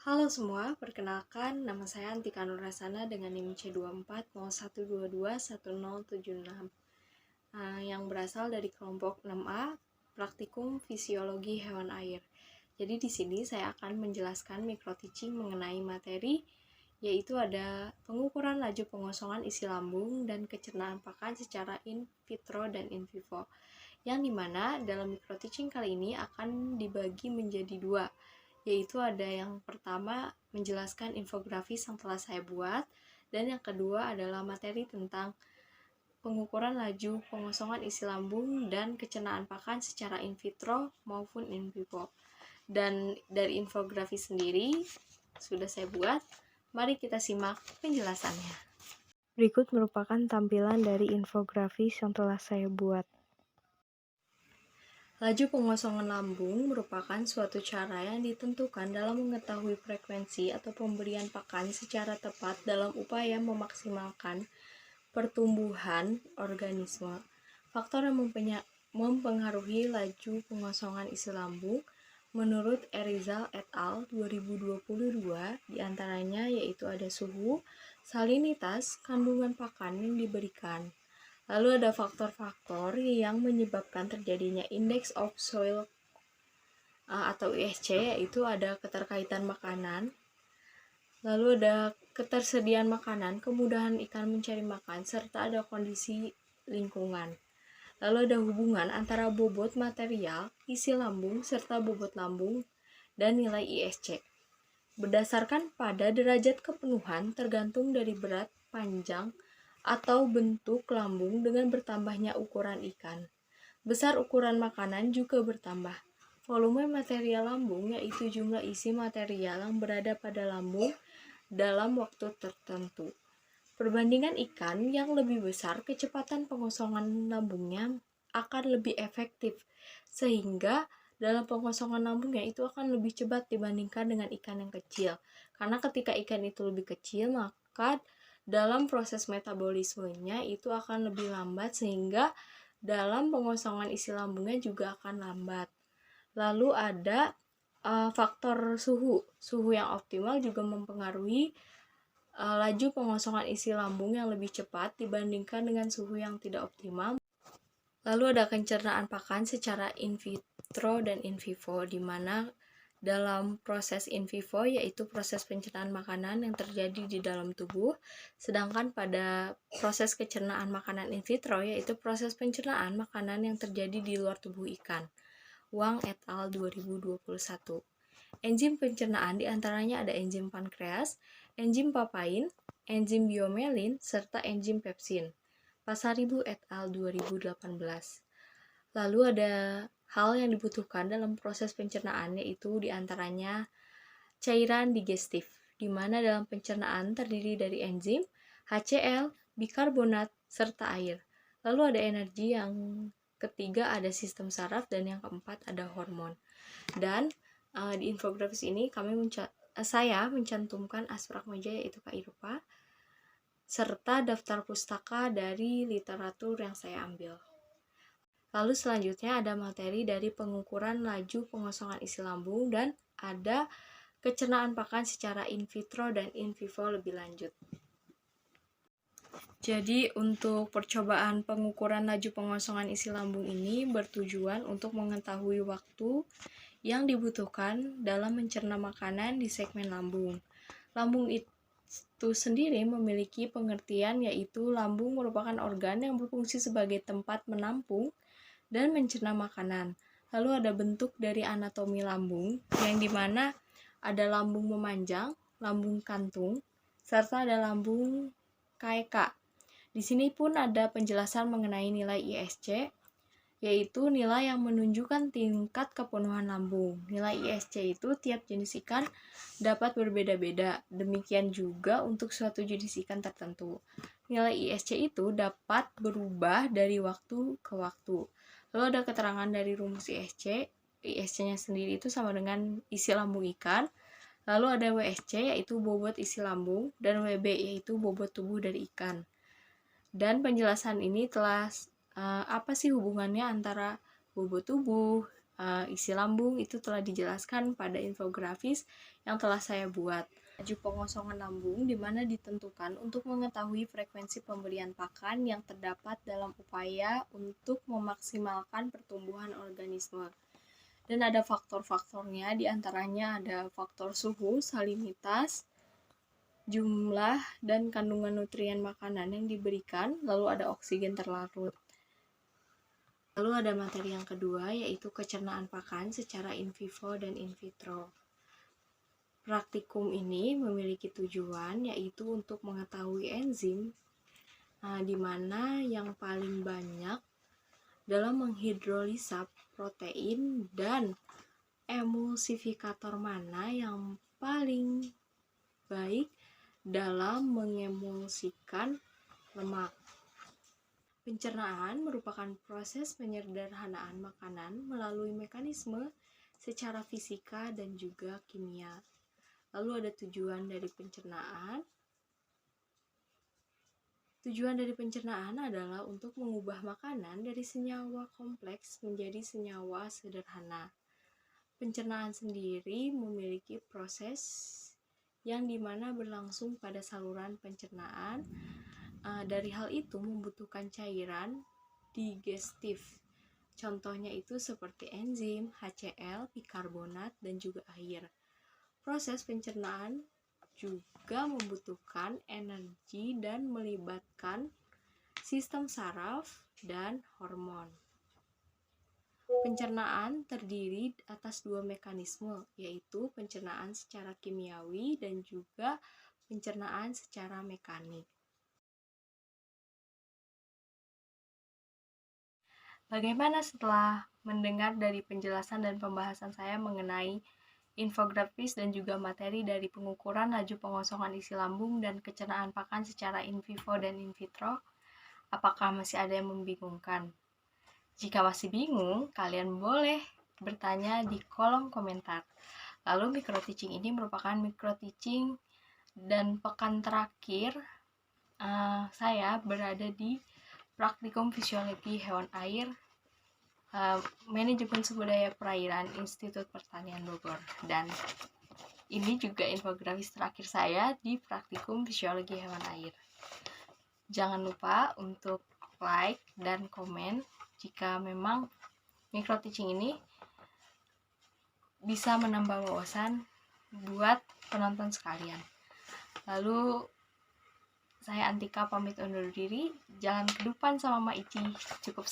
Halo semua, perkenalkan nama saya Antika Nurasana dengan NIM C2401221076 yang berasal dari kelompok 6A Praktikum Fisiologi Hewan Air. Jadi di sini saya akan menjelaskan micro teaching mengenai materi yaitu ada pengukuran laju pengosongan isi lambung dan kecernaan pakan secara in vitro dan in vivo. Yang dimana dalam micro teaching kali ini akan dibagi menjadi dua, yaitu ada yang pertama menjelaskan infografis yang telah saya buat, dan yang kedua adalah materi tentang pengukuran laju pengosongan isi lambung dan kecernaan pakan secara in vitro maupun in vivo. Dan dari infografis sendiri sudah saya buat, mari kita simak penjelasannya. Berikut merupakan tampilan dari infografis yang telah saya buat. Laju pengosongan lambung merupakan suatu cara yang ditentukan dalam mengetahui frekuensi atau pemberian pakan secara tepat dalam upaya memaksimalkan pertumbuhan organisme. Faktor yang mempengaruhi laju pengosongan isi lambung menurut Erizal et al. 2022 diantaranya yaitu ada suhu, salinitas, kandungan pakan yang diberikan. Lalu ada faktor-faktor yang menyebabkan terjadinya Index of Soil atau ISC, yaitu ada keterkaitan makanan, lalu ada ketersediaan makanan, kemudahan ikan mencari makan, serta ada kondisi lingkungan. Lalu ada hubungan antara bobot material, isi lambung, serta bobot lambung, dan nilai ISC. Berdasarkan pada derajat kepenuhan tergantung dari berat, panjang, atau bentuk lambung dengan bertambahnya ukuran ikan. Besar ukuran makanan juga bertambah. Volume material lambung yaitu jumlah isi material yang berada pada lambung dalam waktu tertentu. Perbandingan ikan yang lebih besar, kecepatan pengosongan lambungnya akan lebih efektif, sehingga dalam pengosongan lambungnya itu akan lebih cepat dibandingkan dengan ikan yang kecil. Karena ketika ikan itu lebih kecil, maka dalam proses metabolismenya itu akan lebih lambat, sehingga dalam pengosongan isi lambungnya juga akan lambat. Lalu ada faktor suhu yang optimal juga mempengaruhi laju pengosongan isi lambung yang lebih cepat dibandingkan dengan suhu yang tidak optimal. Lalu ada pencernaan pakan secara in vitro dan in vivo, di mana dalam proses in vivo yaitu proses pencernaan makanan yang terjadi di dalam tubuh, sedangkan pada proses kecernaan makanan in vitro yaitu proses pencernaan makanan yang terjadi di luar tubuh ikan. Wang et al. 2021. Enzim pencernaan diantaranya ada enzim pankreas, enzim papain, enzim biomelin, serta enzim pepsin. Pasaribu et al. 2018. Lalu ada hal yang dibutuhkan dalam proses pencernaan yaitu diantaranya cairan digestif, di mana dalam pencernaan terdiri dari enzim, HCl, bikarbonat, serta air. Lalu ada energi, yang ketiga ada sistem saraf, dan yang keempat ada hormon. Dan di infografis ini saya mencantumkan asprak meja yaitu KIRPA serta daftar pustaka dari literatur yang saya ambil. Lalu selanjutnya ada materi dari pengukuran laju pengosongan isi lambung dan ada kecernaan pakan secara in vitro dan in vivo lebih lanjut. Jadi untuk percobaan pengukuran laju pengosongan isi lambung ini bertujuan untuk mengetahui waktu yang dibutuhkan dalam mencerna makanan di segmen lambung. Lambung itu sendiri memiliki pengertian yaitu lambung merupakan organ yang berfungsi sebagai tempat menampung dan mencerna makanan. Lalu ada bentuk dari anatomi lambung yang dimana ada lambung memanjang, lambung kantung, serta ada lambung KK. Di sini pun ada penjelasan mengenai nilai ISC, yaitu nilai yang menunjukkan tingkat kepenuhan lambung. Nilai ISC itu tiap jenis ikan dapat berbeda-beda, demikian juga untuk suatu jenis ikan tertentu. Nilai ISC itu dapat berubah dari waktu ke waktu. Lalu ada keterangan dari rumus ISC. ISC-nya sendiri itu sama dengan isi lambung ikan. Lalu ada WSC yaitu bobot isi lambung, dan WB yaitu bobot tubuh dari ikan. Dan penjelasan ini telah apa sih hubungannya antara bobot tubuh, isi lambung itu telah dijelaskan pada infografis yang telah saya buat. Laju pengosongan lambung di mana ditentukan untuk mengetahui frekuensi pemberian pakan yang terdapat dalam upaya untuk memaksimalkan pertumbuhan organisme. Dan ada faktor-faktornya, diantaranya ada faktor suhu, salinitas, jumlah dan kandungan nutrien makanan yang diberikan, lalu ada oksigen terlarut. Lalu ada materi yang kedua, yaitu kecernaan pakan secara in vivo dan in vitro. Praktikum ini memiliki tujuan yaitu untuk mengetahui enzim, di mana yang paling banyak dalam menghidrolisa protein dan emulsifikator mana yang paling baik dalam mengemulsikan lemak. Pencernaan merupakan proses penyederhanaan makanan melalui mekanisme secara fisika dan juga kimia. Lalu ada tujuan dari pencernaan. Tujuan dari pencernaan adalah untuk mengubah makanan dari senyawa kompleks menjadi senyawa sederhana. Pencernaan sendiri memiliki proses yang dimana berlangsung pada saluran pencernaan. Dari hal itu membutuhkan cairan digestif. Contohnya itu seperti enzim, HCl, bikarbonat, dan juga air. Proses pencernaan juga membutuhkan energi dan melibatkan sistem saraf dan hormon. Pencernaan terdiri atas dua mekanisme, yaitu pencernaan secara kimiawi dan juga pencernaan secara mekanik. Bagaimana setelah mendengar dari penjelasan dan pembahasan saya mengenai infografis dan juga materi dari pengukuran laju pengosongan isi lambung dan kecernaan pakan secara in vivo dan in vitro? Apakah masih ada yang membingungkan? Jika masih bingung, kalian boleh bertanya di kolom komentar. Lalu microteaching ini merupakan microteaching dan pekan terakhir saya berada di Praktikum Fisiologi Hewan Air Manajemen Sumber Daya Perairan Institut Pertanian Bogor. Dan ini juga infografis terakhir saya di Praktikum Fisiologi Hewan Air. Jangan lupa untuk like dan komen jika memang microteaching ini bisa menambah wawasan buat penonton sekalian. Lalu saya Antika pamit undur diri. Jangan kedupan sama Mak Ici. Cukup